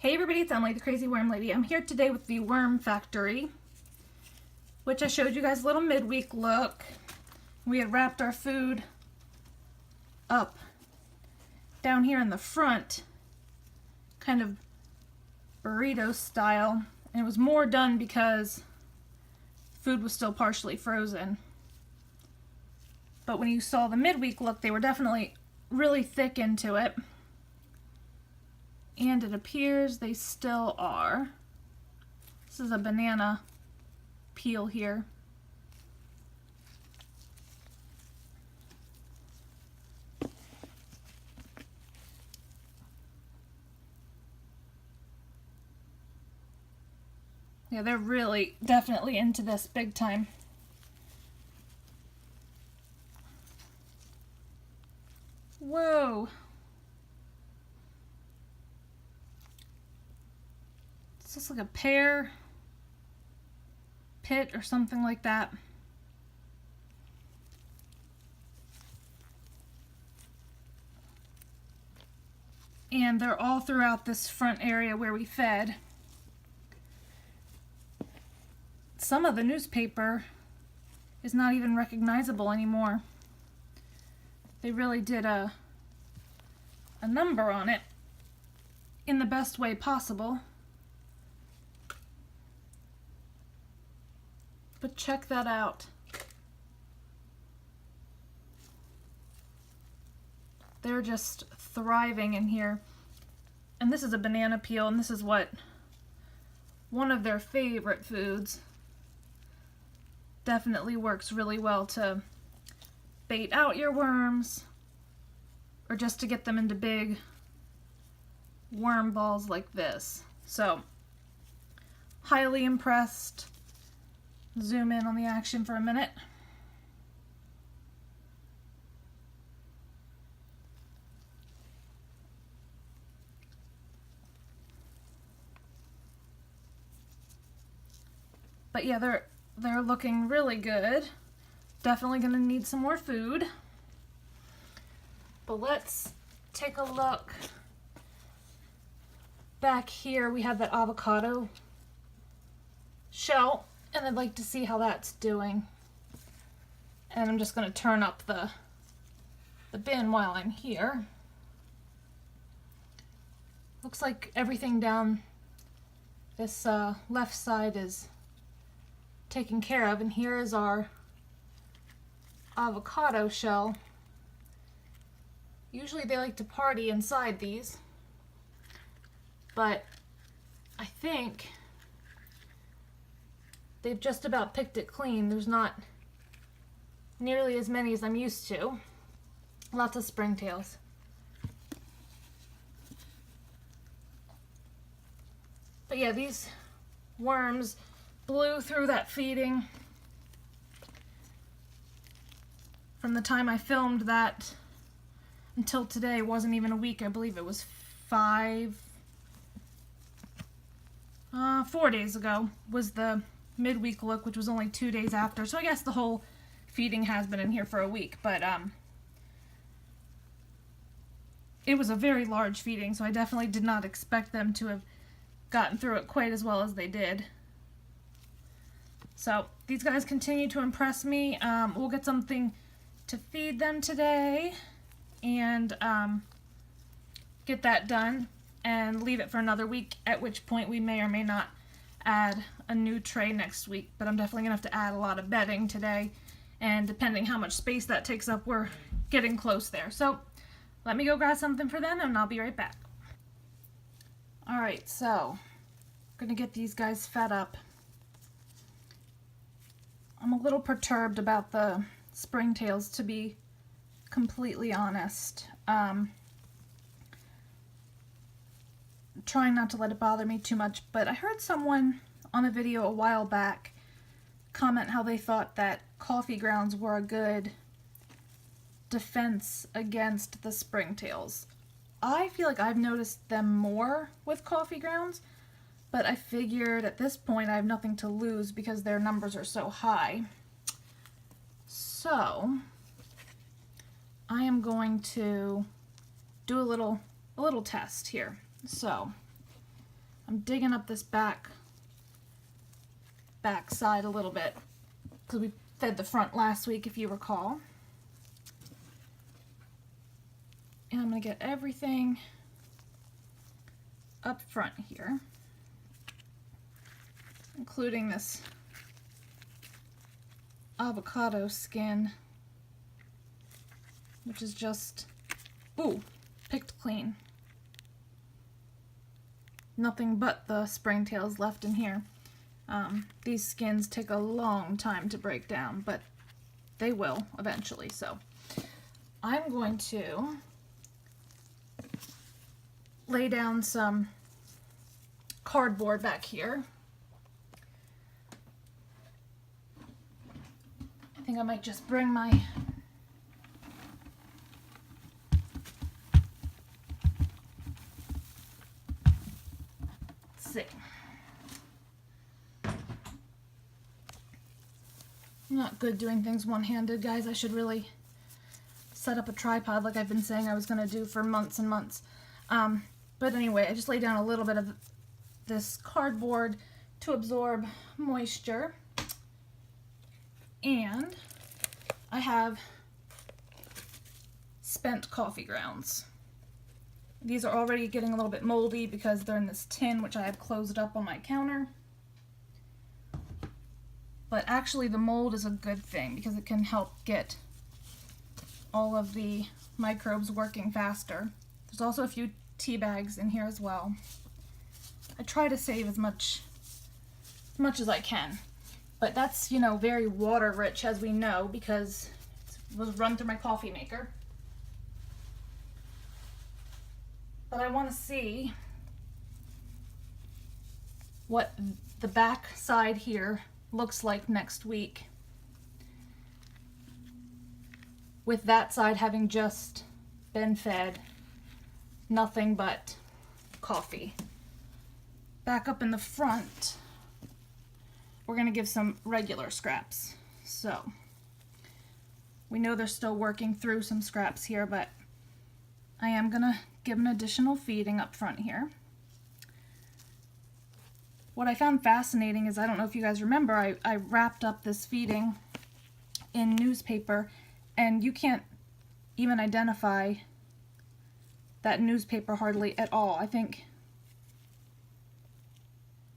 Hey everybody, it's Emily, the Crazy Worm Lady. I'm here today with the Worm Factory, which I showed you guys a little midweek look. We had wrapped our food up down here in the front, kind of burrito style, and it was more done because food was still partially frozen. But when you saw the midweek look, they were definitely really thick into it. And it appears they still are. This is a banana peel here. Yeah, they're really definitely into this big time. Whoa. This looks like a pear pit or something like that. And they're all throughout this front area where we fed. Some of the newspaper is not even recognizable anymore. They really did a number on it in the best way possible. But check that out. They're just thriving in here. And this is a banana peel, and this is what one of their favorite foods. Definitely works really well to bait out your worms or just to get them into big worm balls like this. So, highly impressed. Zoom in on the action for a minute. But yeah, they're looking really good. Definitely gonna need some more food. But let's take a look. Back here we have that avocado shell, and I'd like to see how that's doing. And I'm just gonna turn up the bin while I'm here. Looks like everything down this left side is taken care of, and here is our avocado shell. Usually they like to party inside these, but I think they've just about picked it clean. There's not nearly as many as I'm used to. Lots of springtails. But yeah, these worms blew through that feeding. From the time I filmed that until today wasn't even a week. I believe it was 4 days ago was the midweek look, which was only 2 days after. So I guess the whole feeding has been in here for a week, but it was a very large feeding, so I definitely did not expect them to have gotten through it quite as well as they did. So these guys continue to impress me. We'll get something to feed them today and get that done and leave it for another week, at which point we may or may not add a new tray next week. But I'm definitely gonna have to add a lot of bedding today, and depending how much space that takes up, we're getting close there. So let me go grab something for them and I'll be right back. Alright, so I'm gonna get these guys fed up. I'm a little perturbed about the springtails, to be completely honest. Trying not to let it bother me too much, but I heard someone on a video a while back comment how they thought that coffee grounds were a good defense against the springtails. I feel like I've noticed them more with coffee grounds, but I figured at this point I have nothing to lose because their numbers are so high. So I am going to do a little test here. So I'm digging up this back side a little bit because we fed the front last week, if you recall. And I'm going to get everything up front here, including this avocado skin, which is just, ooh, picked clean. Nothing but the springtails left in here. These skins take a long time to break down, but they will eventually. So I'm going to lay down some cardboard back here. I think I might just bring my see. I'm not good doing things one-handed, guys. I should really set up a tripod like I've been saying I was going to do for months and months. But anyway, I just laid down a little bit of this cardboard to absorb moisture. And I have spent coffee grounds. These are already getting a little bit moldy because they're in this tin, which I have closed up on my counter. But actually the mold is a good thing because it can help get all of the microbes working faster. There's also a few tea bags in here as well. I try to save as much as I can. But that's, you know, very water rich, as we know, because it was run through my coffee maker. But I want to see what the back side here looks like next week, with that side having just been fed nothing but coffee. Back up in the front, we're going to give some regular scraps. So we know they're still working through some scraps here, but I am going to give an additional feeding up front here. What I found fascinating is, I don't know if you guys remember, I wrapped up this feeding in newspaper, and you can't even identify that newspaper hardly at all. I think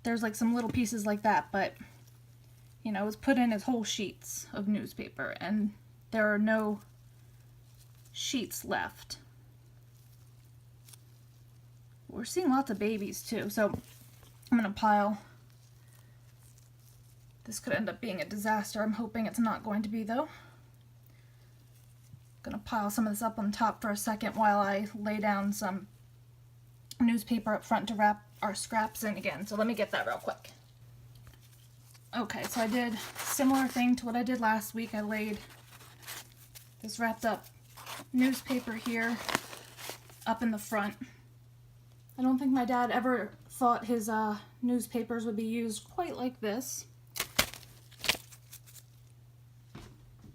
there's like some little pieces like that, but you know, it was put in as whole sheets of newspaper, and there are no sheets left. We're seeing lots of babies too, so I'm gonna pile. This could end up being a disaster. I'm hoping it's not going to be, though. Gonna pile some of this up on top for a second while I lay down some newspaper up front to wrap our scraps in again. So let me get that real quick. Okay, so I did a similar thing to what I did last week. I laid this wrapped up newspaper here up in the front. I don't think my dad ever thought his newspapers would be used quite like this,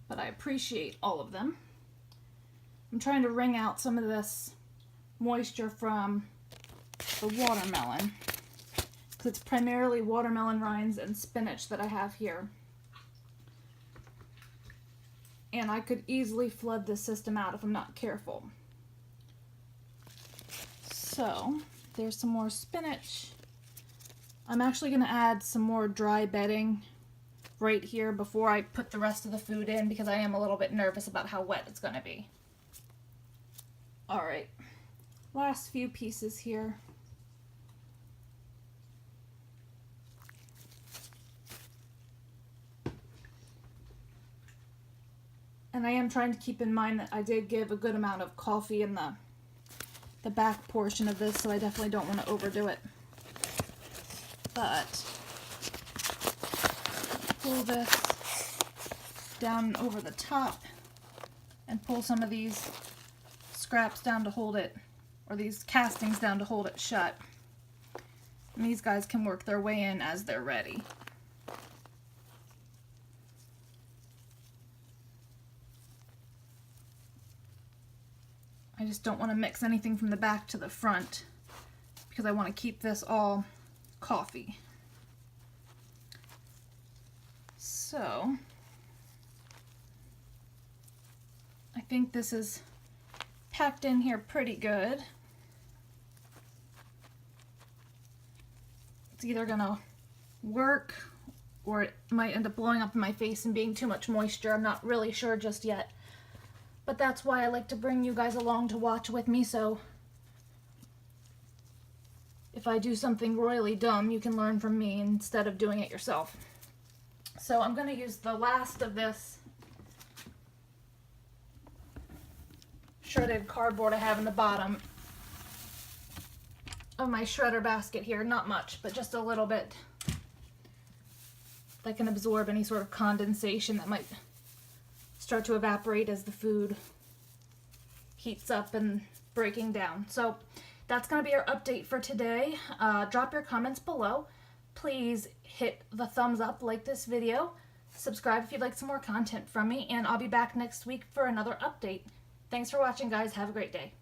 but I appreciate all of them. I'm trying to wring out some of this moisture from the watermelon, because it's primarily watermelon rinds and spinach that I have here. And I could easily flood this system out if I'm not careful. So there's some more spinach. I'm actually going to add some more dry bedding right here before I put the rest of the food in, because I am a little bit nervous about how wet it's going to be. Alright, last few pieces here. And I am trying to keep in mind that I did give a good amount of coffee in the back portion of this, so I definitely don't want to overdo it. But pull this down over the top and pull some of these scraps down to hold it, or these castings down to hold it shut. And these guys can work their way in as they're ready. I just don't want to mix anything from the back to the front, because I want to keep this all coffee. So I think this is packed in here pretty good. It's either gonna work or it might end up blowing up in my face and being too much moisture. I'm not really sure just yet. But that's why I like to bring you guys along to watch with me, so if I do something royally dumb, you can learn from me instead of doing it yourself. So I'm gonna use the last of this shredded cardboard I have in the bottom of my shredder basket here. Not much, but just a little bit that can absorb any sort of condensation that might start to evaporate as the food heats up and breaking down. So that's going to be our update for today. Drop your comments below. Please hit the thumbs up, like this video, subscribe if you'd like some more content from me, and I'll be back next week for another update. Thanks for watching, guys. Have a great day.